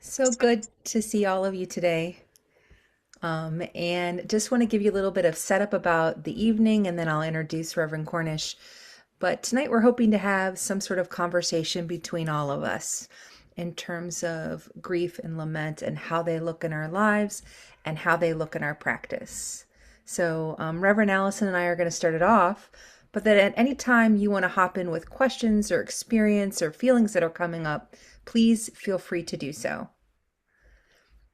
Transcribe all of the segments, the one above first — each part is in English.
So good to see all of you today. And just want to give you a little bit of setup about the evening, and then I'll introduce Reverend Cornish. But tonight we're hoping to have some sort of conversation between all of us in terms of grief and lament and how they look in our lives and how they look in our practice. So, Reverend Allison and I are going to start it off, but that at any time you want to hop in with questions or experience or feelings that are coming up, please feel free to do so.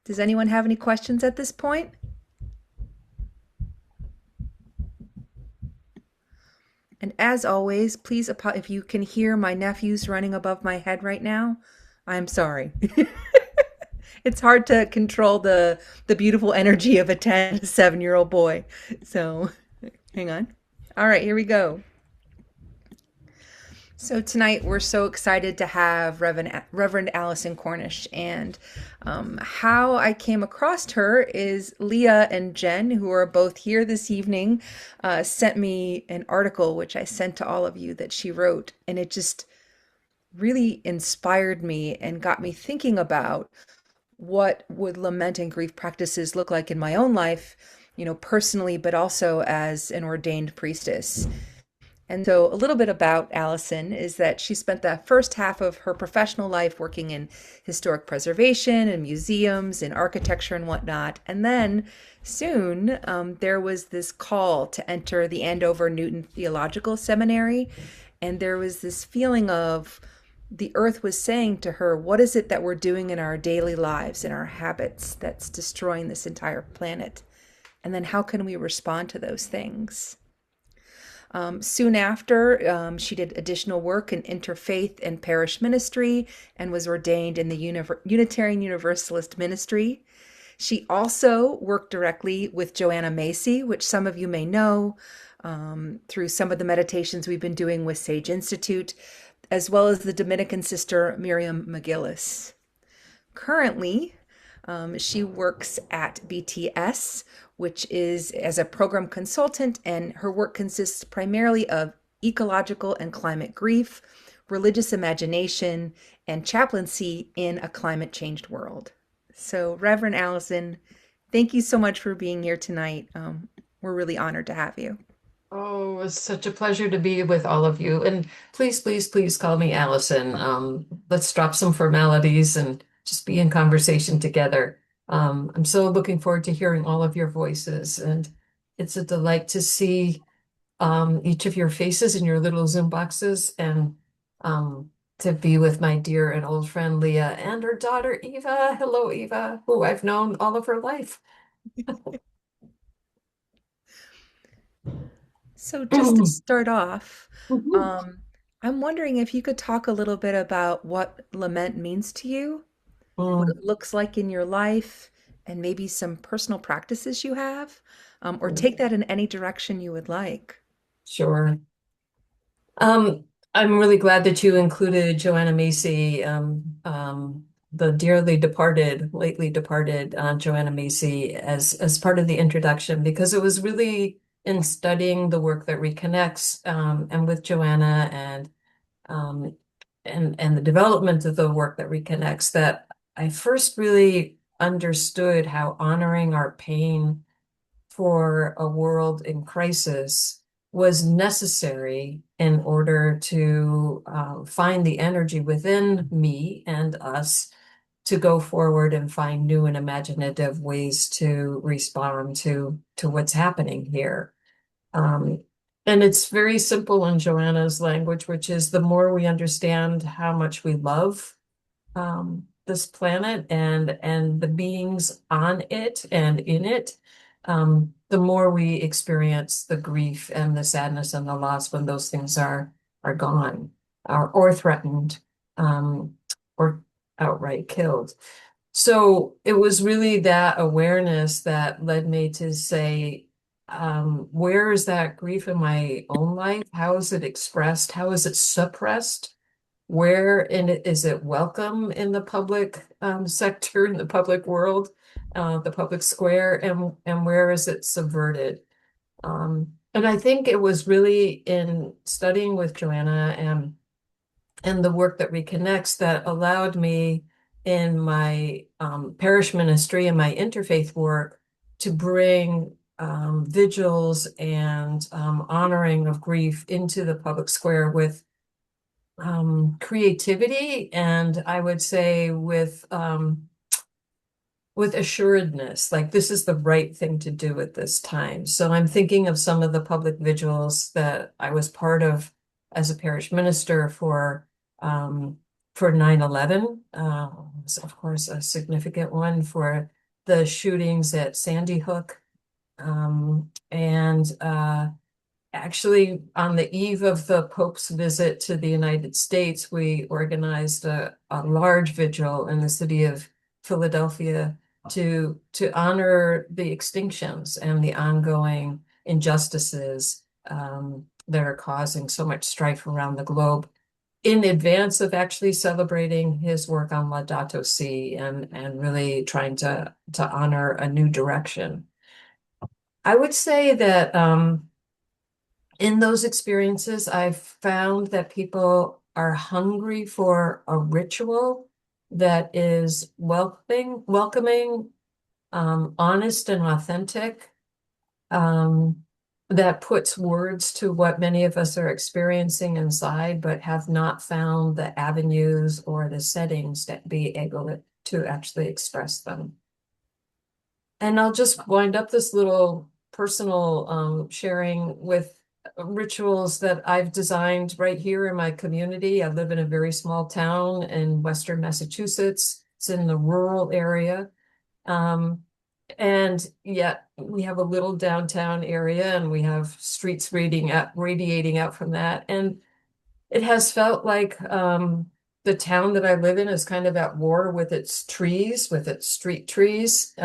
Does anyone have any questions at this point? And as always, please, if you can hear my nephews running above my head right now, I'm sorry. It's hard to control the beautiful energy of a 10 to 7-year-old boy. So, hang on. All right, here we go. So tonight we're so excited to have Reverend Alison Cornish, and how I came across her is Leah and Jen, who are both here this evening, sent me an article which I sent to all of you that she wrote, and it just really inspired me and got me thinking about what would lament and grief practices look like in my own life, personally, but also as an ordained priestess. And so, a little bit about Allison is that she spent the first half of her professional life working in historic preservation and museums and architecture and whatnot. And then soon there was this call to enter the Andover Newton Theological Seminary. And there was this feeling of the earth was saying to her, what is it that we're doing in our daily lives, in our habits, that's destroying this entire planet? And then how can we respond to those things? Soon after, she did additional work in interfaith and parish ministry and was ordained in the Unitarian Universalist ministry. She also worked directly with Joanna Macy, which some of you may know through some of the meditations we've been doing with Sage Institute, as well as the Dominican sister Miriam McGillis. Currently, she works at BTS, which is as a program consultant, and her work consists primarily of ecological and climate grief, religious imagination, and chaplaincy in a climate changed world. So, Reverend Allison, thank you so much for being here tonight. We're really honored to have you. Oh, it's such a pleasure to be with all of you. And please, please, please call me Allison. Let's drop some formalities and just be in conversation together. I'm so looking forward to hearing all of your voices, and it's a delight to see each of your faces in your little Zoom boxes, and to be with my dear and old friend Leah and her daughter Eva. Hello, Eva, who I've known all of her life. So, just to start off, Mhm. um, I'm wondering if you could talk a little bit about what lament means to you, what Mm, it looks like in your life, and maybe some personal practices you have, or take that in any direction you would like. sure. Um, I'm really glad that you included Joanna Macy, the dearly departed, lately departed Joanna Macy, as part of the introduction, because it was really in studying the work that reconnects, and with Joanna, um, and the development of the work that reconnects, that I first really understood how honoring our pain for a world in crisis was necessary in order to find the energy within me and us to go forward and find new and imaginative ways to respond to what's happening here. Um, and it's very simple in Joanna's language, which is the more we understand how much we love this planet and the beings on it and in it, the more we experience the grief and the sadness and the loss when those things are gone, or threatened, or outright killed. So it was really that awareness that led me to say, where is that grief in my own life? How is it expressed? How is it suppressed? Where in it is it welcome in the public sector, in the public world, the public square, and where is it subverted? And I think it was really in studying with Joanna and the work that reconnects that allowed me in my parish ministry and my interfaith work to bring vigils and honoring of grief into the public square creativity, and I would say with assuredness, like this is the right thing to do at this time. So I'm thinking of some of the public vigils that I was part of as a parish minister um, for 9/11. Was of course a significant one for the shootings at Sandy Hook. And Actually, on the eve of the Pope's visit to the United States, we organized a large vigil in the city of Philadelphia to honor the extinctions and the ongoing injustices that are causing so much strife around the globe, in advance of actually celebrating his work on Laudato Si and really trying to honor a new direction. I would say that in those experiences, I've found that people are hungry for a ritual that is welcoming, honest and authentic, that puts words to what many of us are experiencing inside, but have not found the avenues or the settings that be able to actually express them. And I'll just wind up this little personal sharing with rituals that I've designed right here in my community. I live in a very small town in Western Massachusetts. It's in the rural area. And yet we have a little downtown area and we have streets radiating out from that. And it has felt like the town that I live in is kind of at war with its trees, with its street trees.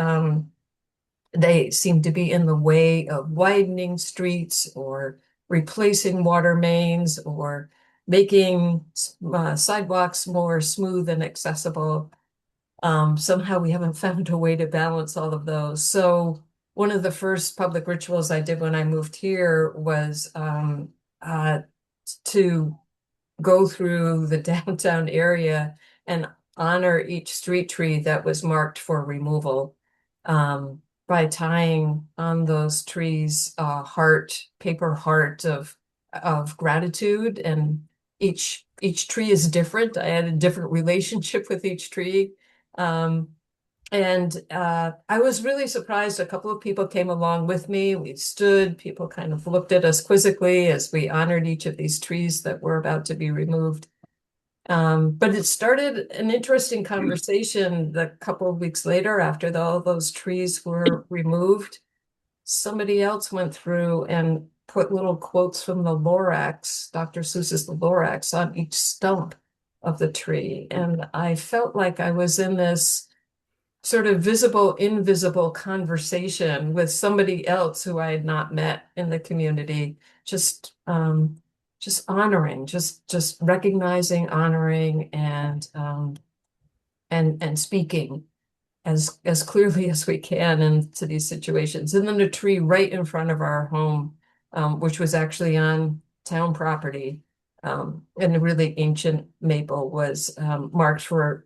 They seem to be in the way of widening streets or replacing water mains or making sidewalks more smooth and accessible. Somehow we haven't found a way to balance all of those. So one of the first public rituals I did when I moved here was to go through the downtown area and honor each street tree that was marked for removal. By tying on those trees a paper heart of gratitude, and each tree is different. I had a different relationship with each tree. I was really surprised. A couple of people came along with me. We stood, people kind of looked at us quizzically as we honored each of these trees that were about to be removed. But it started an interesting conversation a couple of weeks later after all those trees were removed. Somebody else went through and put little quotes from the Lorax, Dr. Seuss's The Lorax, on each stump of the tree. And I felt like I was in this sort of visible, invisible conversation with somebody else who I had not met in the community, just honoring, just recognizing, honoring, and speaking as clearly as we can into these situations. And then a tree right in front of our home, which was actually on town property, and a really ancient maple was marked for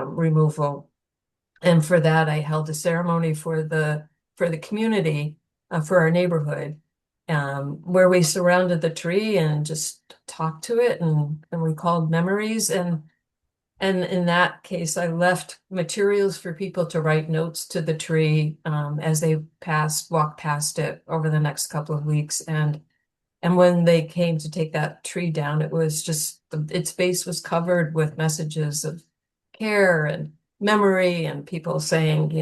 removal. And for that, I held a ceremony for the community, for our neighborhood, where we surrounded the tree and just talked to it and recalled memories. And in that case, I left materials for people to write notes to the tree as they walked past it over the next couple of weeks. And when they came to take that tree down, it was just its base was covered with messages of care and memory, and people saying,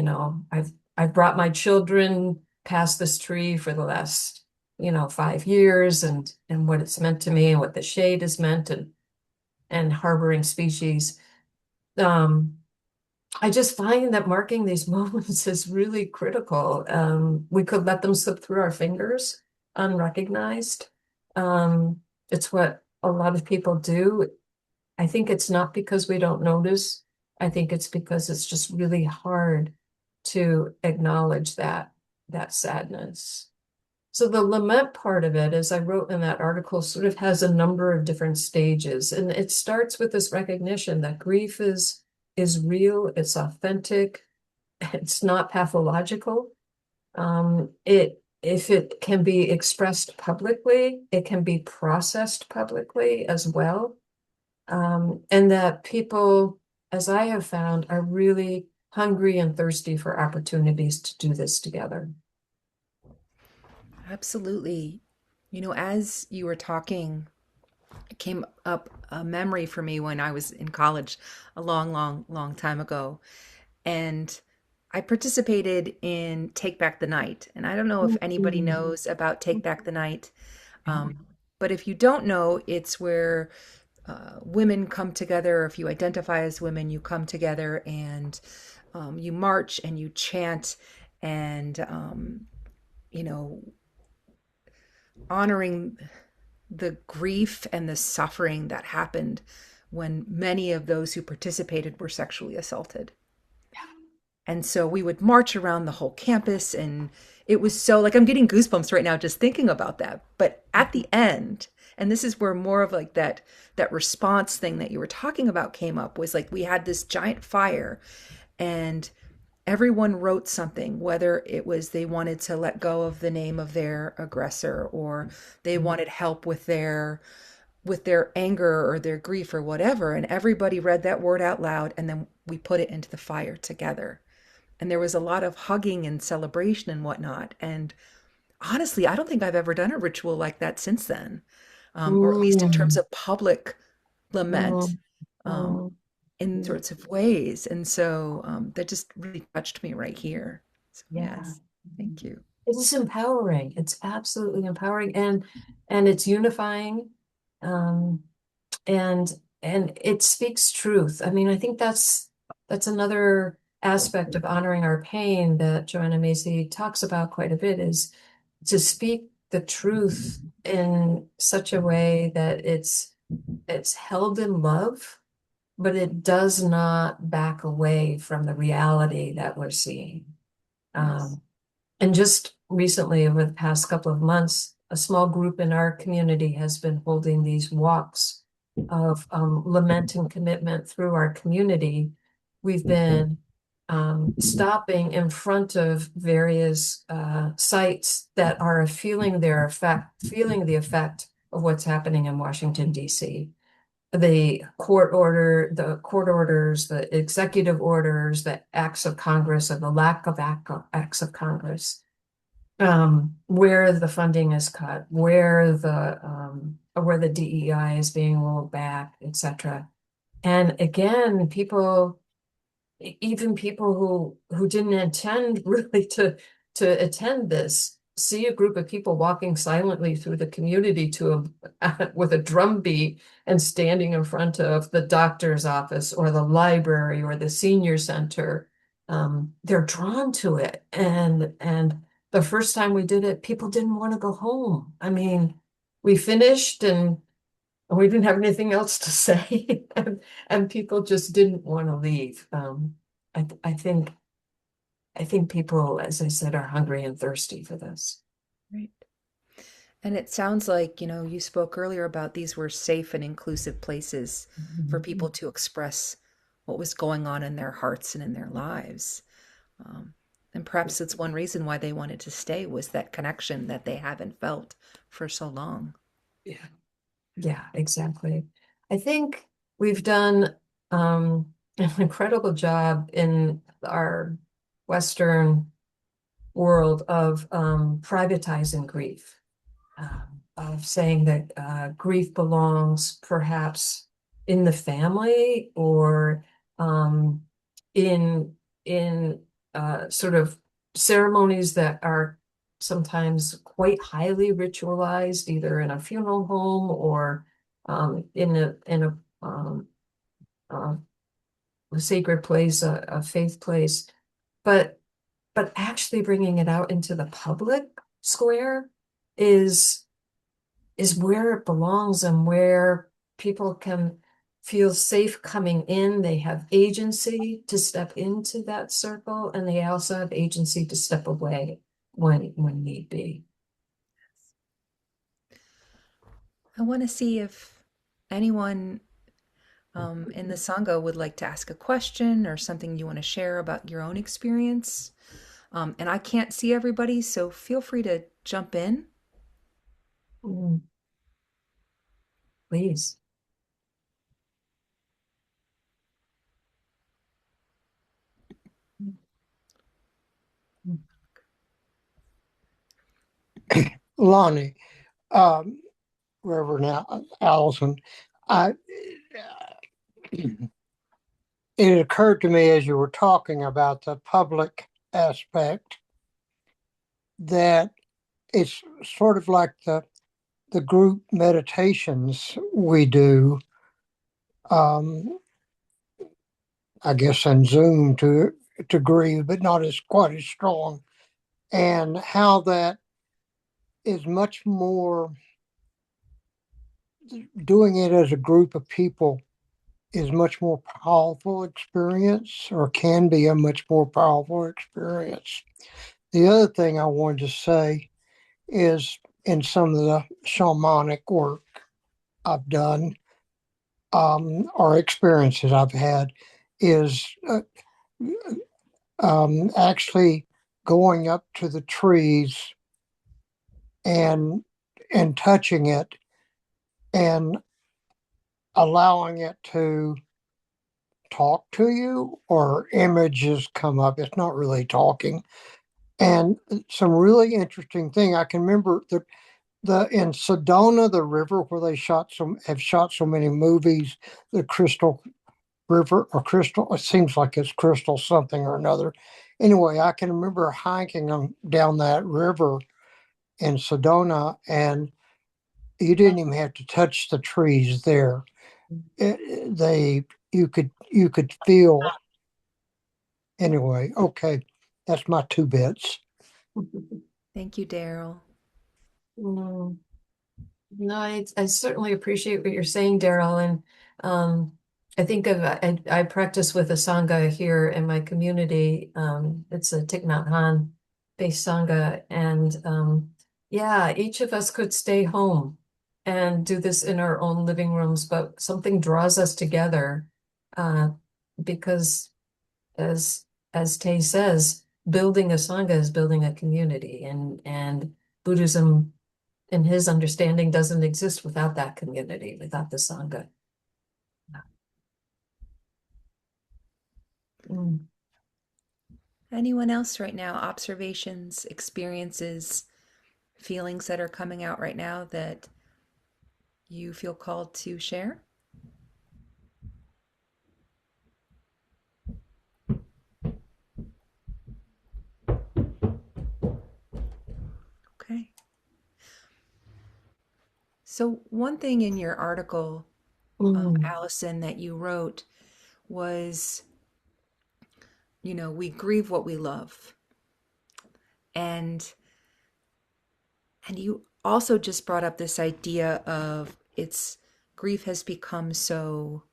I've brought my children past this tree for the last 5 years, and what it's meant to me and what the shade has meant, and harboring species. I just find that marking these moments is really critical. We could let them slip through our fingers unrecognized. It's what a lot of people do. I think it's not because we don't notice. I think it's because it's just really hard to acknowledge that sadness. So the lament part of it, as I wrote in that article, sort of has a number of different stages. And it starts with this recognition that grief is is real, it's authentic, it's not pathological. If it can be expressed publicly, it can be processed publicly as well. And that people, as I have found, are really hungry and thirsty for opportunities to do this together. Absolutely. As you were talking, it came up a memory for me when I was in college a long, long, long time ago. And I participated in Take Back the Night. And I don't know if anybody Mhm. knows about Take Back the Night. Yeah. But if you don't know, it's where women come together. Or if you identify as women, you come together and you march and you chant and, you know, honoring the grief and the suffering that happened when many of those who participated were sexually assaulted. And so we would march around the whole campus, and it was so like I'm getting goosebumps right now just thinking about that. But at the end, and this is where more of like that response thing that you were talking about came up, was like we had this giant fire and everyone wrote something, whether it was they wanted to let go of the name of their aggressor, or they wanted help with their anger or their grief or whatever, and everybody read that word out loud, and then we put it into the fire together. And there was a lot of hugging and celebration and whatnot. And honestly, I don't think I've ever done a ritual like that since then, or at least in terms Mm, of public lament, mm, um, mm. in sorts of ways. And so that just really touched me right here. So Yeah. yes, thank you. It is empowering. It's absolutely empowering and it's unifying. Um, and and it speaks truth. I mean, I think that's another aspect of honoring our pain that Joanna Macy talks about quite a bit, is to speak the truth in such a way that it's held in love, but it does not back away from the reality that we're seeing. Yes. Um, and just recently, over the past couple of months, a small group in our community has been holding these walks of lament and commitment through our community. We've been stopping in front of various sites that are feeling the effect of what's happening in Washington, D.C. The court orders, the executive orders, the acts of Congress, and the lack of acts of Congress, where the funding is cut, where the DEI is being rolled back, etc. And again, even people who didn't intend really to attend this, see a group of people walking silently through the community to with a drum beat and standing in front of the doctor's office or the library or the senior center. They're drawn to it. And the first time we did it, people didn't want to go home. I mean, we finished and we didn't have anything else to say, and people just didn't want to leave. I think people, as I said, are hungry and thirsty for this. Right. And it sounds like, you spoke earlier about these were safe and inclusive places for people Mhm. to express what was going on in their hearts and in their lives. Um, and perhaps it's one reason why they wanted to stay, was that connection that they haven't felt for so long. Yeah, yeah, exactly. I think we've done an incredible job in our Western world of privatizing grief. Of saying that grief belongs perhaps in the family or um, in sort of ceremonies that are sometimes quite highly ritualized, either in a funeral home or in uh, a sacred place, a faith place, but actually bringing it out into the public square is is where it belongs and where people can feel safe coming in. They have agency to step into that circle, and they also have agency to step away when need be. I want to see if anyone in the Sangha would like to ask a question or something you want to share about your own experience. And I can't see everybody, so feel free to jump in. Mm, please. Lonnie, um, Reverend Allison, I, it occurred to me as you were talking about the public aspect that it's sort of like the group meditations we do, um, I guess in Zoom to grieve, but not as quite as strong, and how that is much more doing it as a group of people is much more powerful experience or can be a much more powerful experience. The other thing I wanted to say is in some of the shamanic work I've done or experiences I've had is actually going up to the trees and and touching it and allowing it to talk to you or images come up. It's not really talking. And some really interesting thing I can remember the in Sedona, the river where they shot so many movies, the Crystal River or Crystal, it seems like it's Crystal something or another. Anyway, I can remember hiking down that river in Sedona, and you didn't even have to touch the trees there. They you could feel anyway. Okay, that's my two bits. Thank you, Daryl. Mm. No, I certainly appreciate what you're saying, Daryl. And I think I practice with a Sangha here in my community. It's a Thich Nhat Hanh based Sangha. And yeah, each of us could stay home and do this in our own living rooms, but something draws us together uh, because as Tay says, building a Sangha is building a community, and Buddhism in his understanding doesn't exist without that community, without the Sangha. Mm. Anyone else right now? Observations, experiences, feelings that are coming out right now that you feel called to share? Okay. So, one thing in your article, Mm. Allison, that you wrote was, we grieve what we love. And you also just brought up this idea of it's grief has become so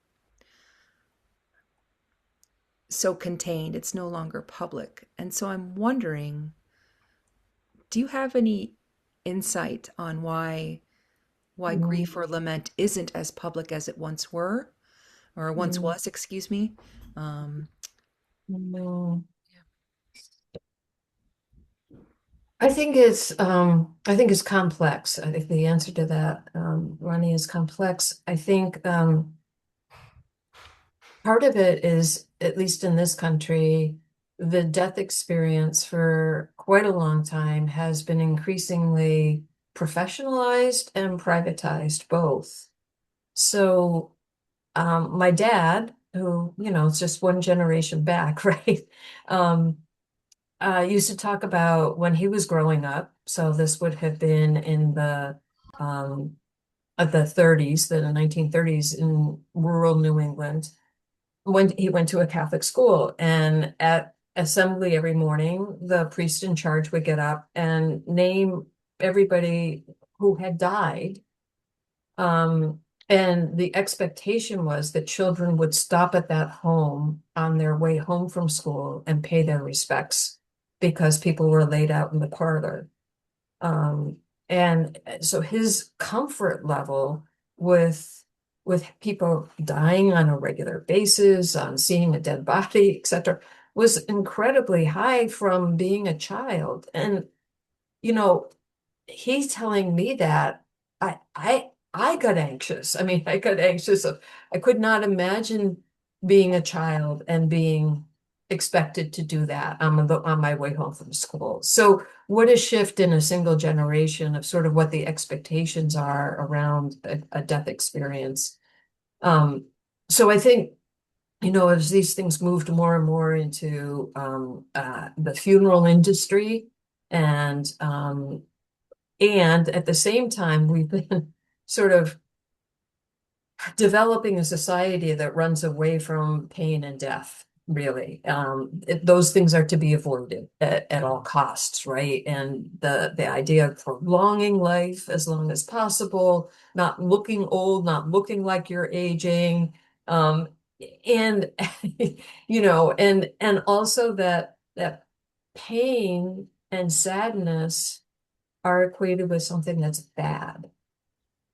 contained, it's no longer public. And so I'm wondering, do you have any insight on why grief Mm. or lament isn't as public as it once Mm. was, excuse me? Um, Mm. I think it's complex. I think the answer to that, Ronnie, is complex. I think part of it is, at least in this country, the death experience for quite a long time has been increasingly professionalized and privatized both. So my dad, who, it's just one generation back, right? Um, used to talk about when he was growing up. So this would have been in um, the 30s, the 1930s in rural New England, when he went to a Catholic school. And at assembly every morning, the priest in charge would get up and name everybody who had died. Um, and the expectation was that children would stop at that home on their way home from school and pay their respects because people were laid out in the parlor. Um, and so his comfort level with with people dying on a regular basis, on seeing a dead body, etc., was incredibly high from being a child. And, you know, he's telling me that I got anxious. I mean, I got anxious of I could not imagine being a child and being expected to do that on my way home from school. So what a shift in a single generation of sort of what the expectations are around a death experience. Um, so I think, as these things moved more and more into the funeral industry, and at the same time, we've been sort of developing a society that runs away from pain and death, really. Those things are to be avoided at all costs, right? And the idea of prolonging life as long as possible, not looking old, not looking like you're aging, um, and and also that pain and sadness are equated with something that's bad,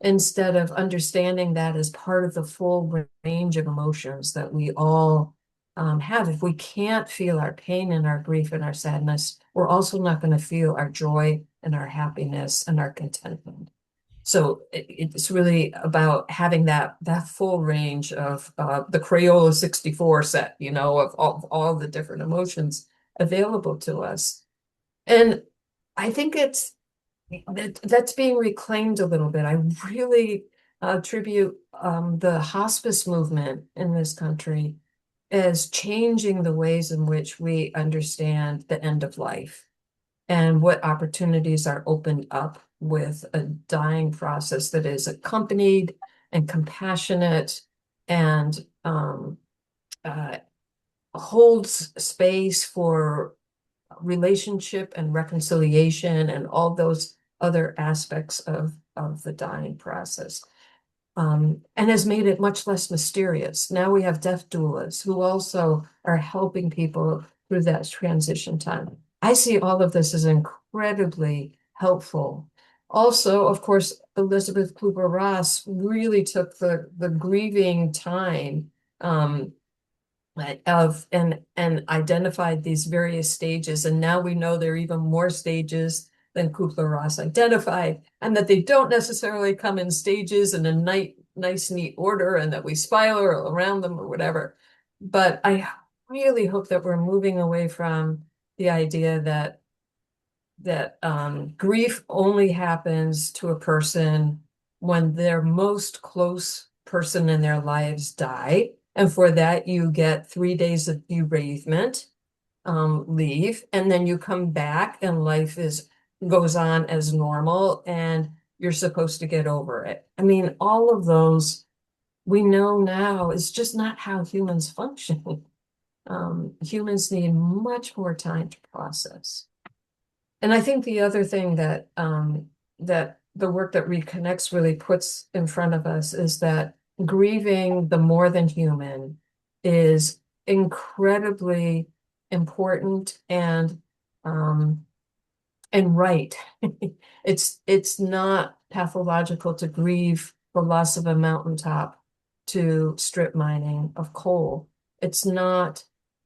instead of understanding that as part of the full range of emotions that we all have. If we can't feel our pain and our grief and our sadness, we're also not going to feel our joy and our happiness and our contentment. So it's really about having that full range of the Crayola 64 set, of all the different emotions available to us. And I think that's being reclaimed a little bit. I really attribute the hospice movement in this country as changing the ways in which we understand the end of life and what opportunities are opened up with a dying process that is accompanied and compassionate and uh, holds space for relationship and reconciliation and all those other aspects of the dying process. And has made it much less mysterious. Now we have death doulas who also are helping people through that transition time. I see all of this as incredibly helpful. Also, of course, Elizabeth Kubler-Ross really took the grieving time and identified these various stages, and now we know there are even more stages than Kubler-Ross identified, and that they don't necessarily come in stages in a nice, neat order, and that we spiral around them or whatever. But I really hope that we're moving away from the idea that grief only happens to a person when their most close person in their lives die. And for that, you get 3 days of bereavement leave, and then you come back and life goes on as normal, and you're supposed to get over it. I mean, all of those we know now is just not how humans function. Humans need much more time to process. And I think the other thing that the work that Reconnects really puts in front of us is that grieving the more than human is incredibly important and right. It's not pathological to grieve the loss of a mountaintop to strip mining of coal. It's not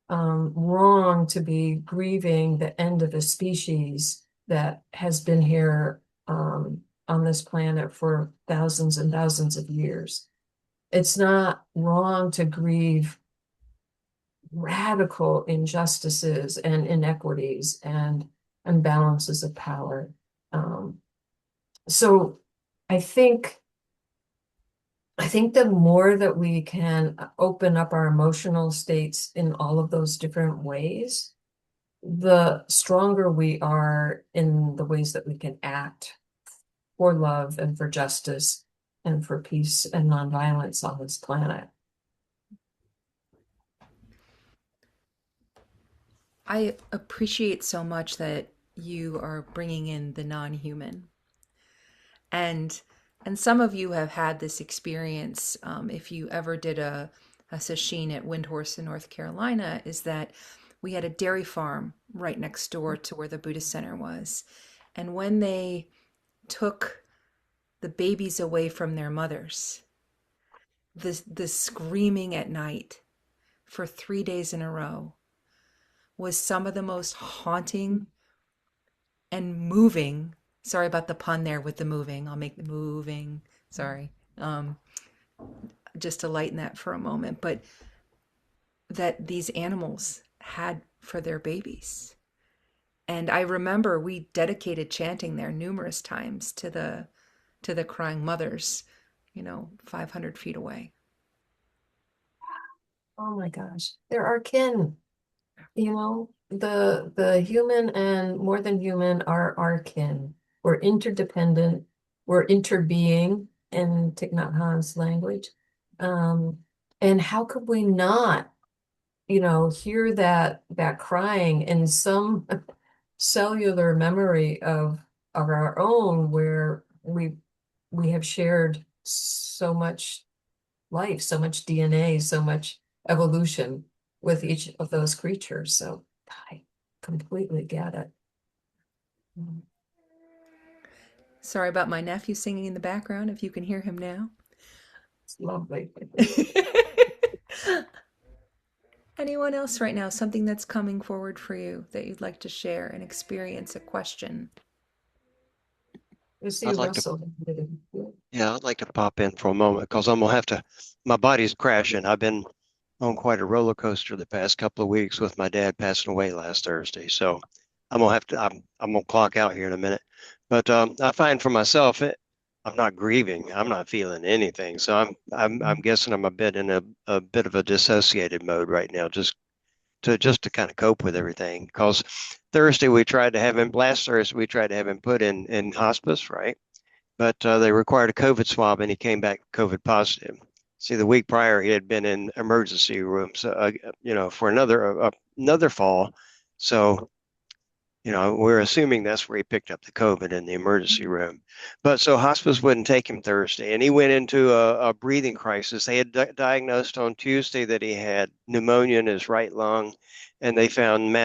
wrong to be grieving the end of a species that has been here on this planet for thousands and thousands of years. It's not wrong to grieve radical injustices and inequities and imbalances of power. Um, so I think the more that we can open up our emotional states in all of those different ways, the stronger we are in the ways that we can act for love and for justice and for peace and nonviolence on this planet. I appreciate so much that you are bringing in the non-human. And some of you have had this experience. If you ever did a sesshin at Windhorse in North Carolina, is that we had a dairy farm right next door to where the Buddhist Center was. And when they took the babies away from their mothers, the screaming at night for 3 days in a row was some of the most haunting and moving. Sorry about the pun there with the moving. I'll make the moving. Sorry. Um, just to lighten that for a moment, but that these animals had for their babies. And I remember we dedicated chanting there numerous times to the crying mothers, 500 feet away. Oh my gosh. There are kin, the human and more than human are our kin. We're interdependent, we're interbeing in Thich Nhat Hanh's language. Um, and how could we not, hear that crying in some cellular memory of our own where we have shared so much life, so much DNA, so much evolution with each of those creatures. So I completely get it. Sorry about my nephew singing in the background, if you can hear him now. It's lovely. Anyone else right now, something that's coming forward for you that you'd like to share, an experience, a question? You see I'd like to, Russell. yeah, I'd like to pop in for a moment because I'm gonna have to. My body's crashing. I've been on quite a roller coaster the past couple of weeks with my dad passing away last Thursday. So I'm gonna have to. I'm gonna clock out here in a minute. But I find for myself, I'm not grieving. I'm not feeling anything. So I'm guessing I'm a bit in a bit of a dissociated mode right now, just to kind of cope with everything. Because last Thursday we tried to have him put in hospice, right? But they required a COVID swab, and he came back COVID positive. See, the week prior he had been in emergency rooms, for another fall. So, we're assuming that's where he picked up the COVID in the emergency room. But so hospice wouldn't take him Thursday, and he went into a breathing crisis. They had diagnosed on Tuesday that he had pneumonia in his right lung, and they found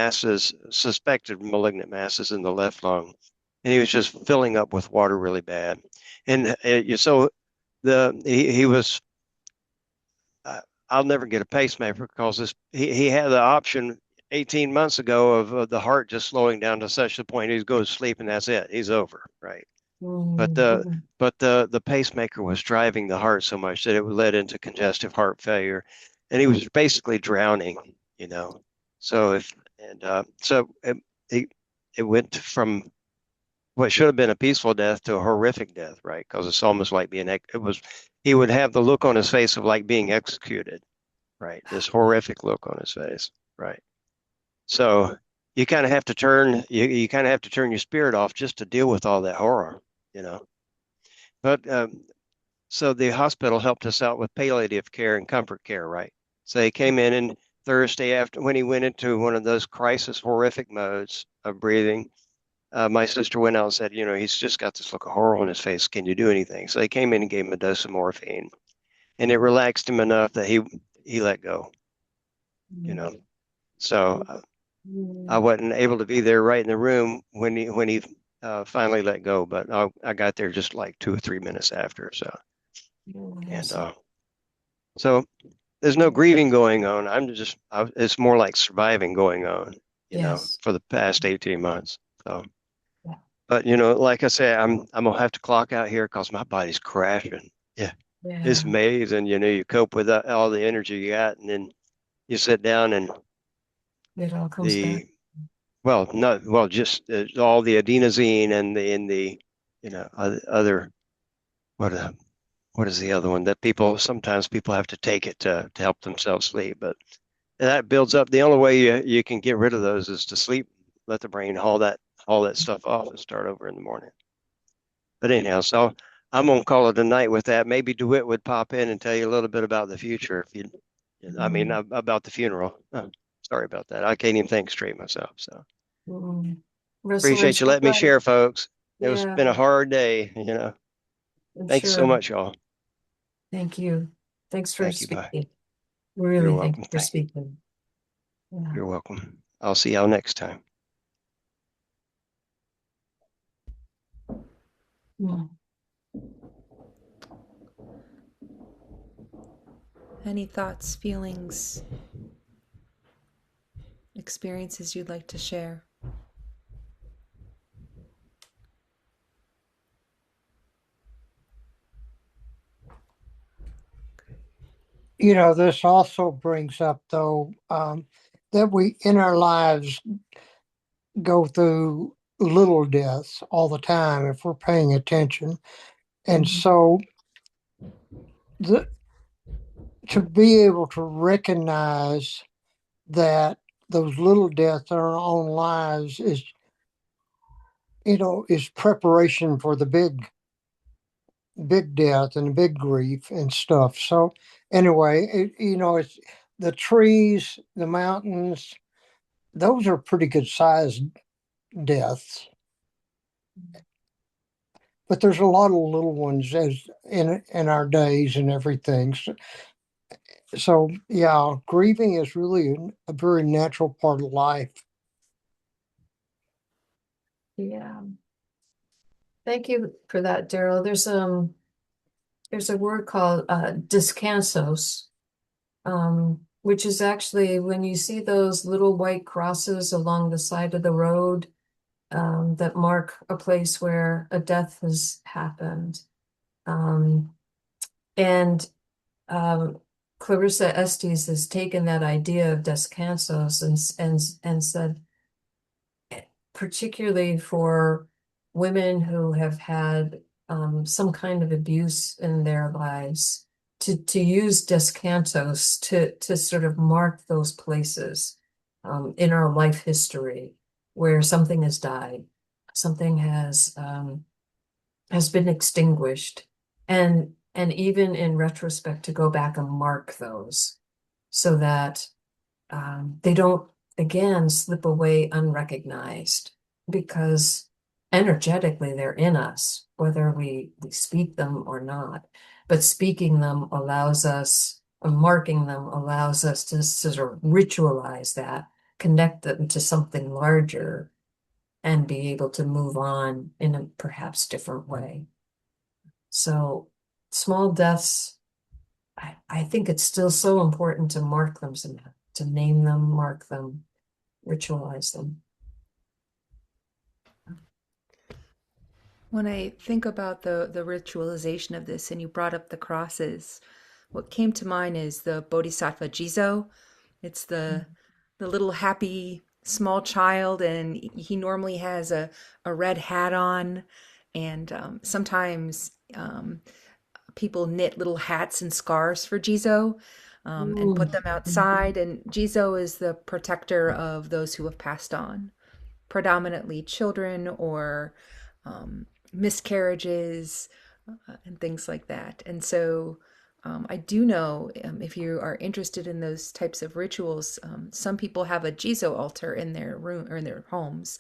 suspected malignant masses in the left lung, and he was just filling up with water really bad. And so he was. I'll never get a pacemaker because he had the option 18 months ago of the heart just slowing down to such a point he goes to sleep and that's it. He's over, right? But the Mhm. the pacemaker was driving the heart so much that it led into congestive heart failure, and he was basically drowning. You know, so if and so it went from what should have been a peaceful death to a horrific death, right? Because it's almost like he would have the look on his face of like being executed, right? This horrific look on his face, right? So you kind of have to turn your spirit off just to deal with all that horror, you know. But so the hospital helped us out with palliative care and comfort care, right? So he came in and Thursday after when he went into one of those crisis horrific modes of breathing, my sister went out and said, he's just got this look of horror on his face. Can you do anything? So they came in and gave him a dose of morphine, and it relaxed him enough that he let go, you know. So I wasn't able to be there right in the room when he finally let go, but I got there just like 2 or 3 minutes after. So and Yes. so there's no grieving going on. It's more like surviving going on, Yes. for the past 18 months. So. Yeah. But like I say, I'm gonna have to clock out here because my body's crashing. Yeah, it's Yeah. amazing. You cope with all the energy you got, and then you sit down and It all comes back. the well, no, well, just all the adenosine and the other what what is the other one that sometimes people have to take it to help themselves sleep, but that builds up. The only way you can get rid of those is to sleep, let the brain haul that stuff off and start over in the morning. But anyhow, so I'm gonna call it a night with that. Maybe DeWitt would pop in and tell you a little bit about the future I mean, about the funeral. Sorry about that. I can't even think straight myself. So Mm. Russell, I'm appreciate you so letting me glad. share, folks. It was Yeah, been a hard day. I'm Thanks so sure. much, y'all. Thank you. Thanks for Thank you. Bye. speaking. You're Really, thank welcome. you for speaking. Yeah. You're welcome. I'll see y'all next time. Mm. Any thoughts, feelings, experiences you'd like to share? This also brings up, though, that we in our lives go through little deaths all the time if we're paying attention. And so the, to be able to recognize that those little deaths in our own lives is preparation for the big death and big grief and stuff. So anyway, it's the trees, the mountains, those are pretty good sized deaths. But there's a lot of little ones as in our days and everything. So yeah, grieving is really a very natural part of life. Yeah. Thank you for that, Daryl. There's a word called descansos, which is actually when you see those little white crosses along the side of the road, that mark a place where a death has happened. And Clarissa Estes has taken that idea of descansos and said, particularly for women who have had some kind of abuse in their lives, to use descansos to sort of mark those places in our life history where something has died, something has been extinguished, and even in retrospect to go back and mark those so that they don't again slip away unrecognized, because energetically they're in us, whether we speak them or not. But speaking them allows us, or marking them allows us to sort of ritualize that, connect them to something larger, and be able to move on in a perhaps different way. So small deaths, I think it's still so important to mark them somehow, to name them, mark them, ritualize them. When I think about the ritualization of this, and you brought up the crosses, what came to mind is the Bodhisattva Jizo. It's the little happy small child, and he normally has a red hat on, and sometimes people knit little hats and scarves for Jizo, and put them outside. And Jizo is the protector of those who have passed on, predominantly children or miscarriages and things like that. And so I do know, if you are interested in those types of rituals, some people have a Jizo altar in their room or in their homes,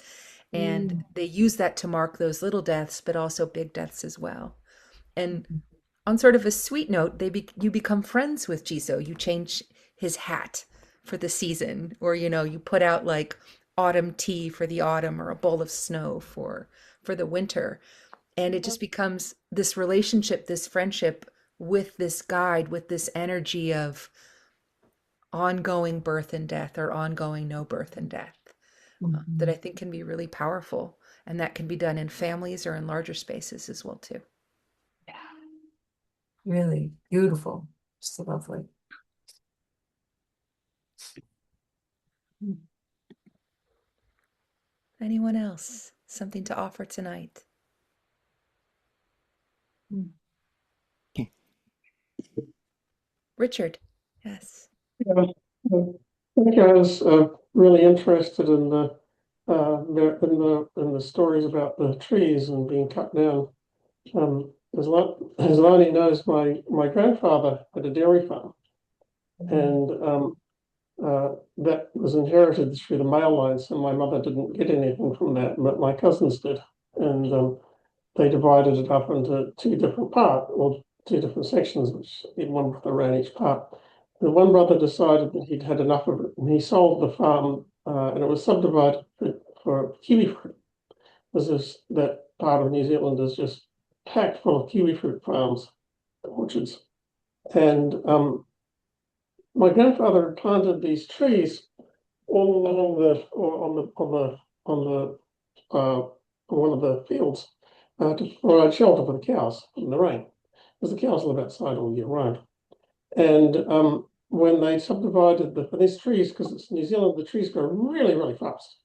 and they use that to mark those little deaths, but also big deaths as well. And on sort of a sweet note, you become friends with Jizo. You change his hat for the season, or you put out like autumn tea for the autumn, or a bowl of snow for the winter. And it just becomes this relationship, this friendship with this guide, with this energy of ongoing birth and death, or ongoing no birth and death, that I think can be really powerful. And that can be done in families or in larger spaces as well too. Yeah. Really beautiful. So lovely. Anyone else? Something to offer tonight? Richard, yes. Yeah, I think I was really interested in the stories about the trees and being cut down. As Lonnie knows, my grandfather had a dairy farm, and that was inherited through the male line. So my mother didn't get anything from that, but my cousins did, and they divided it up into two different sections, which one brother ran each part. The one brother decided that he'd had enough of it, and he sold the farm, and it was subdivided for kiwi fruit. That part of New Zealand is just packed full of kiwi fruit farms, orchards, and my grandfather had planted these trees all along or on one of the fields to provide shelter for the cows from the rain, because the cows live outside all year round. And when they subdivided for these trees, because it's New Zealand, the trees grow really, really fast.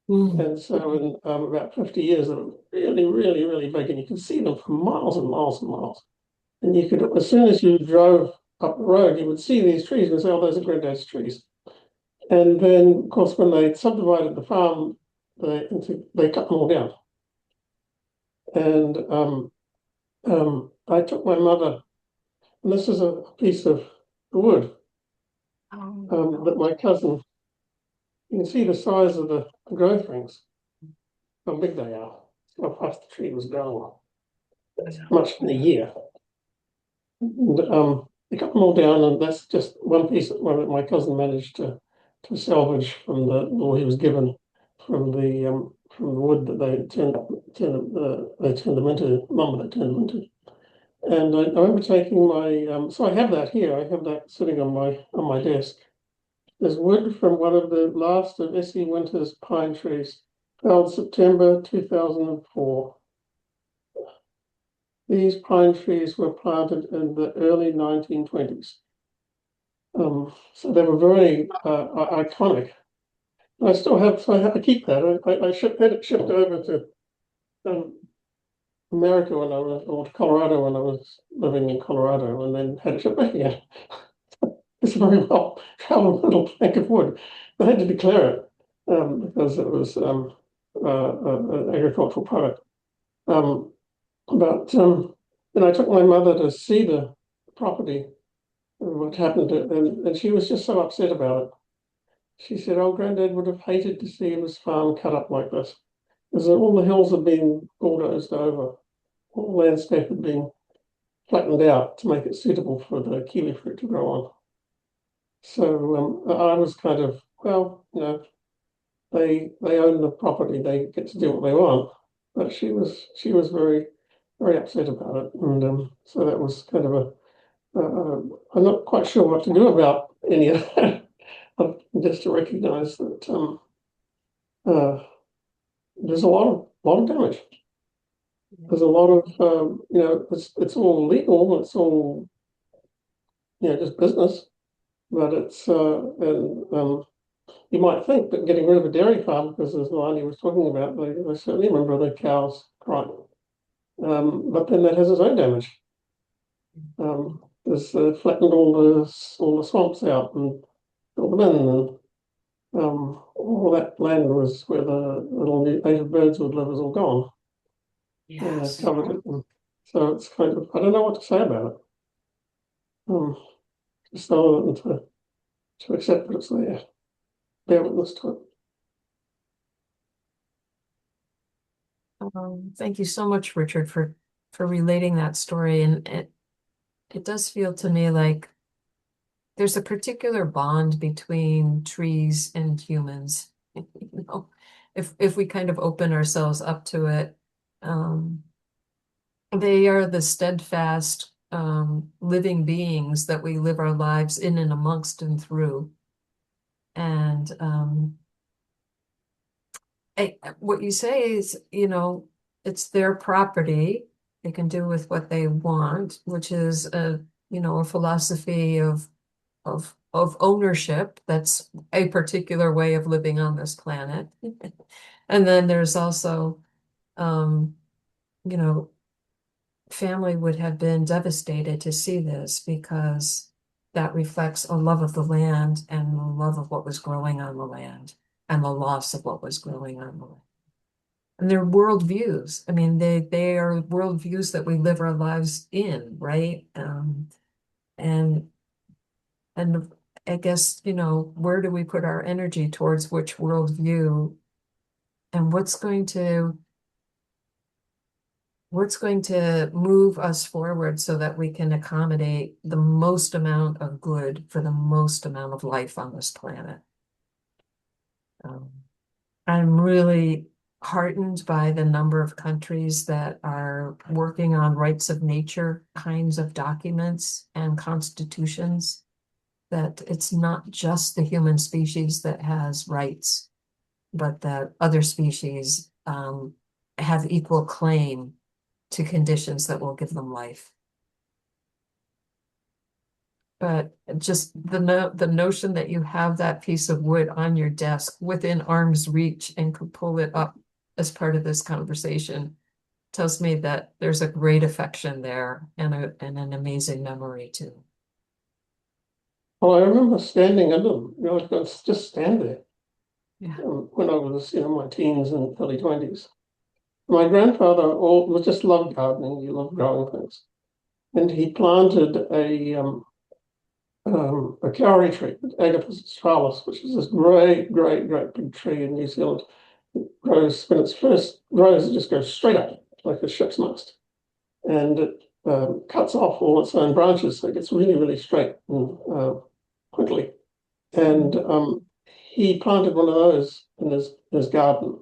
And so in about 50 years, they were really, really, really big, and you could see them for miles and miles and miles. And you could, as soon as you drove up the road, you would see these trees and say, "Oh, those are Granddad's trees." And then, of course, when they subdivided the farm, they cut them all down. And I took my mother, and this is a piece of wood that my cousin. You can see the size of the growth rings, how big they are, how fast the tree was growing. Much in a year. And they cut them all down, and that's just one piece that my cousin managed to salvage from or he was given from the wood that they turned them into, lumber they turned them into. And I remember taking my so I have that here. I have that sitting on my desk. There's wood from one of the last of S.E. Winter's pine trees, felled September 2004. These pine trees were planted in the early 1920s. So they were very iconic. I still have, so I keep that. I had it shipped over to America or to Colorado when I was living in Colorado, and then had it shipped back again. It's a very well traveled little plank of wood. I had to declare it because it was an agricultural product. But then I took my mother to see the property and what happened to it, and she was just so upset about it. She said, "Oh, Granddad would have hated to see his farm cut up like this, because all the hills had been bulldozed over, all the landscape had been flattened out to make it suitable for the kiwi fruit to grow on." So I was kind of, well, they own the property, they get to do what they want. But she was very, very upset about it, and so that was kind of I'm not quite sure what to do about any of that. Just to recognize that there's a lot of damage. There's a lot of it's all legal, it's all just business, but it's and you might think that getting rid of a dairy farm, because as Lani was talking about, they certainly remember the cows crying, but then that has its own damage. There's flattened all the swamps out and filled them in, and all that land was where the little native birds would live is all gone. Yes. Covered it. And so it's kind of, I don't know what to say about it. Just other than to accept that it's there, bear witness to it. Thank you so much, Richard, for relating that story. And it does feel to me like there's a particular bond between trees and humans. If we kind of open ourselves up to it, they are the steadfast living beings that we live our lives in and amongst and through. And what you say is, it's their property. They can do with what they want, which is a philosophy of ownership. That's a particular way of living on this planet. And then there's also, family would have been devastated to see this, because that reflects a love of the land and a love of what was growing on the land and the loss of what was growing on the land. And they're worldviews. I mean, they are worldviews that we live our lives in, right? And I guess, where do we put our energy towards which worldview, and what's going to move us forward so that we can accommodate the most amount of good for the most amount of life on this planet. I'm really heartened by the number of countries that are working on rights of nature kinds of documents and constitutions. that it's not just the human species that has rights, but that other species have equal claim to conditions that will give them life. But just the notion that you have that piece of wood on your desk within arm's reach and could pull it up as part of this conversation tells me that there's a great affection there and an amazing memory too. Well, I remember standing under them, I was just stand there Yeah. when I was, my teens and early 20s. My grandfather was just loved gardening. He loved growing things. And he planted a kauri tree, Agathis australis, which is this great, great, great big tree in New Zealand. It grows, when it's first grows, it just goes straight up like a ship's mast. And it cuts off all its own branches, so it gets really, really straight and quickly. And he planted one of those in his garden.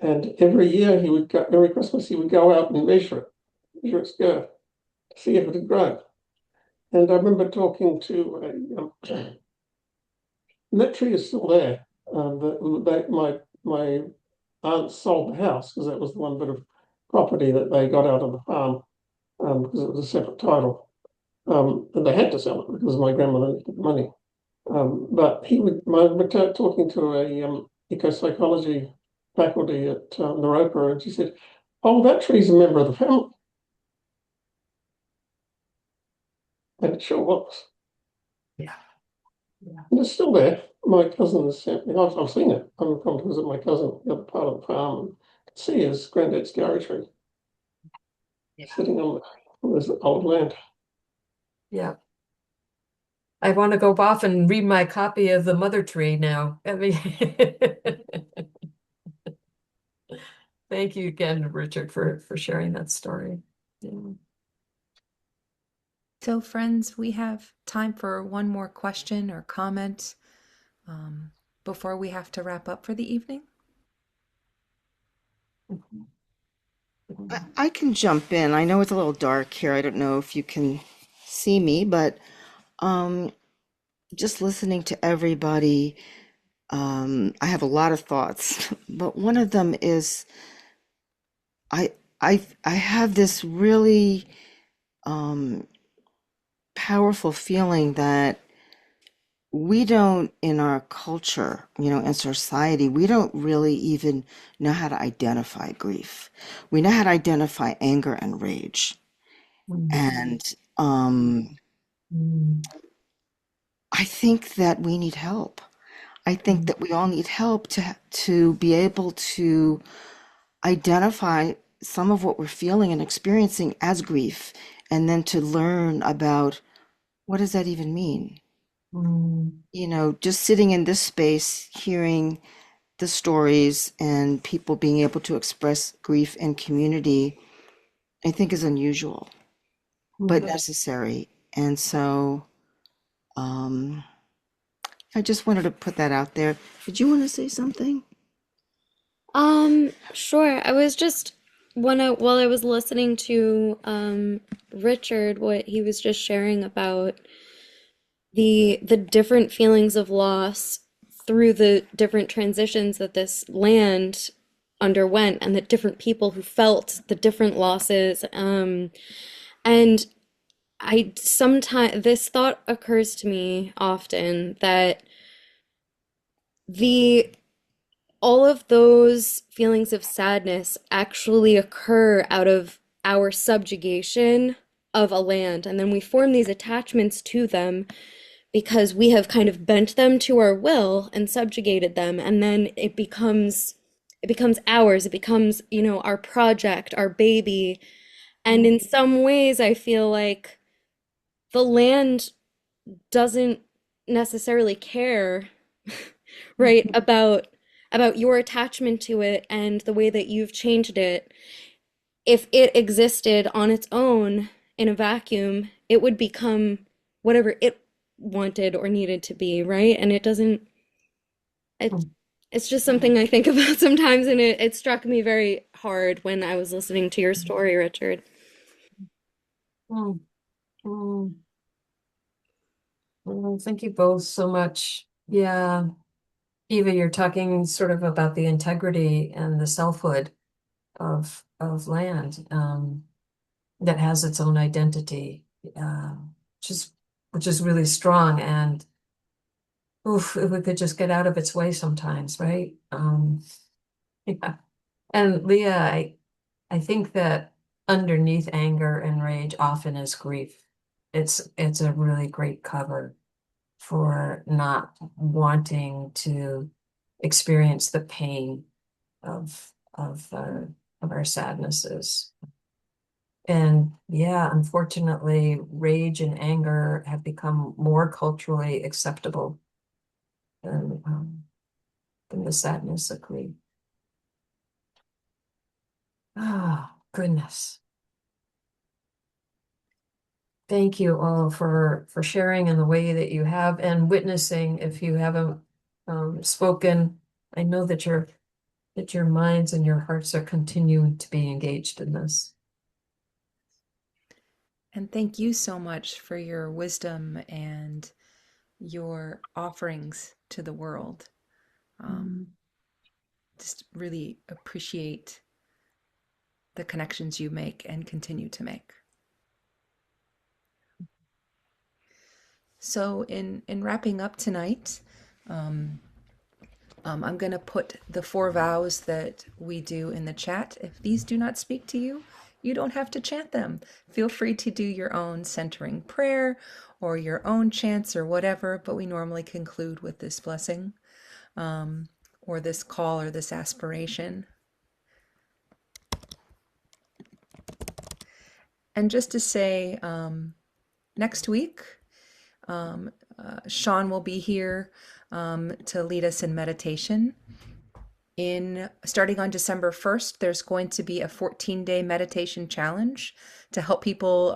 And every year every Christmas, he would go out and measure its girth to see if it had grown. And I remember talking to and that tree is still there. My aunt sold the house because that was the one bit of property that they got out of the farm because it was a separate title. And they had to sell it because my grandmother needed the money. But talking to a eco-psychology faculty at Naropa, and she said, "Oh, that tree's a member of the family," and it sure was. Yeah. Yeah. And it's still there. My cousin has sent me. I've seen it. I'm come to visit my cousin, the other part of the farm, and see his granddad's garage tree sitting on this old land. Yeah. I want to go off and read my copy of The Mother Tree now. I mean, thank you again, Richard, for sharing that story. Yeah. So, friends, we have time for one more question or comment before we have to wrap up for the evening. I can jump in. I know it's a little dark here. I don't know if you can see me, but um, just listening to everybody, I have a lot of thoughts. But one of them is I I have this really um, powerful feeling that we don't in our culture, in society, we don't really even know how to identify grief. We know how to identify anger and rage. And um, Mm. I think that we need help. I think that we all need help to be able to identify some of what we're feeling and experiencing as grief, and then to learn about what does that even mean? Mm. Just sitting in this space, hearing the stories and people being able to express grief in community, I think is unusual, but Mm. necessary. And so, um, I just wanted to put that out there. Did you want to say something? Sure. I was just while I was listening to Richard, what he was just sharing about the different feelings of loss through the different transitions that this land underwent and the different people who felt the different losses. And I sometimes this thought occurs to me often that the all of those feelings of sadness actually occur out of our subjugation of a land. And then we form these attachments to them because we have kind of bent them to our will and subjugated them. And then it becomes ours. It becomes, our project, our baby. And in some ways, I feel like the land doesn't necessarily care, right, about your attachment to it and the way that you've changed it. If it existed on its own in a vacuum, it would become whatever it wanted or needed to be, right? And it doesn't, it's just something I think about sometimes, and it struck me very hard when I was listening to your story, Richard. Mm. Mm. Well, thank you both so much. Yeah, Eva, you're talking sort of about the integrity and the selfhood of land that has its own identity, which is which is really strong. And oof, if we could just get out of its way sometimes, right? Yeah. And Leah, I think that underneath anger and rage often is grief. It's a really great cover for not wanting to experience the pain of of our sadnesses. And yeah, unfortunately, rage and anger have become more culturally acceptable than the sadness of grief. Ah, goodness. Thank you all for sharing in the way that you have and witnessing. If you haven't spoken, I know that your minds and your hearts are continuing to be engaged in this. And thank you so much for your wisdom and your offerings to the world. Just really appreciate the connections you make and continue to make. So in wrapping up tonight, I'm going to put the 4 vows that we do in the chat. If these do not speak to you, you don't have to chant them. Feel free to do your own centering prayer or your own chants or whatever, but we normally conclude with this blessing or this call or this aspiration. And just to say, next week, Sean will be here to lead us in meditation. Starting on December 1st, there's going to be a 14-day meditation challenge to help people.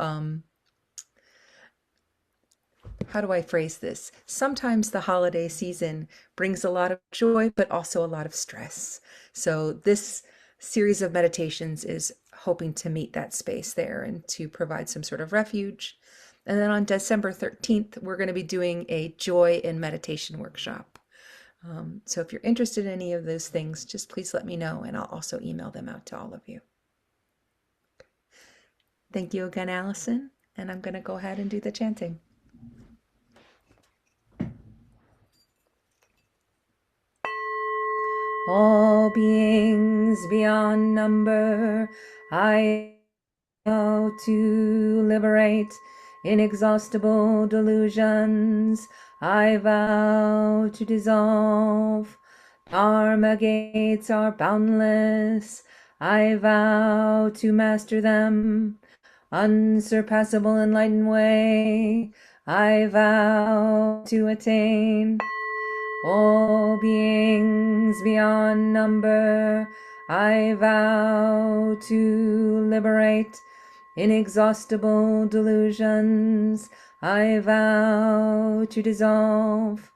How do I phrase this? Sometimes the holiday season brings a lot of joy, but also a lot of stress. So this series of meditations is hoping to meet that space there and to provide some sort of refuge. And then on December 13th, we're going to be doing a joy in meditation workshop. So if you're interested in any of those things, just please let me know and I'll also email them out to all of you. Thank you again, Allison. And I'm going to go ahead and do the chanting. All beings beyond number, I vow to liberate inexhaustible delusions. I vow to dissolve. Dharma gates are boundless. I vow to master them. Unsurpassable enlightened way, I vow to attain. All beings beyond number, I vow to liberate inexhaustible delusions. I vow to dissolve.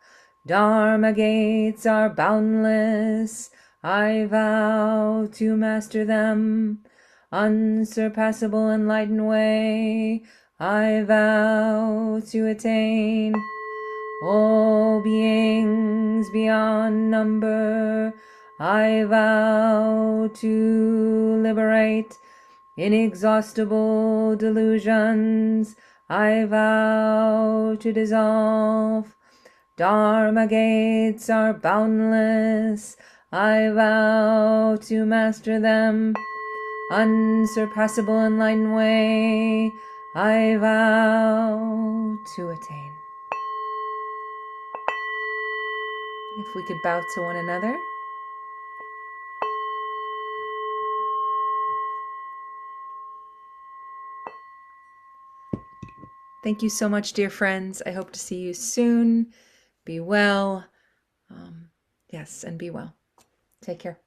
Dharma gates are boundless. I vow to master them. Unsurpassable enlightened way, I vow to attain. All beings beyond number, I vow to liberate inexhaustible delusions. I vow to dissolve. Dharma gates are boundless. I vow to master them. Unsurpassable enlightened way, I vow to attain. If we could bow to one another. Thank you so much, dear friends. I hope to see you soon. Be well. Yes, and be well. Take care.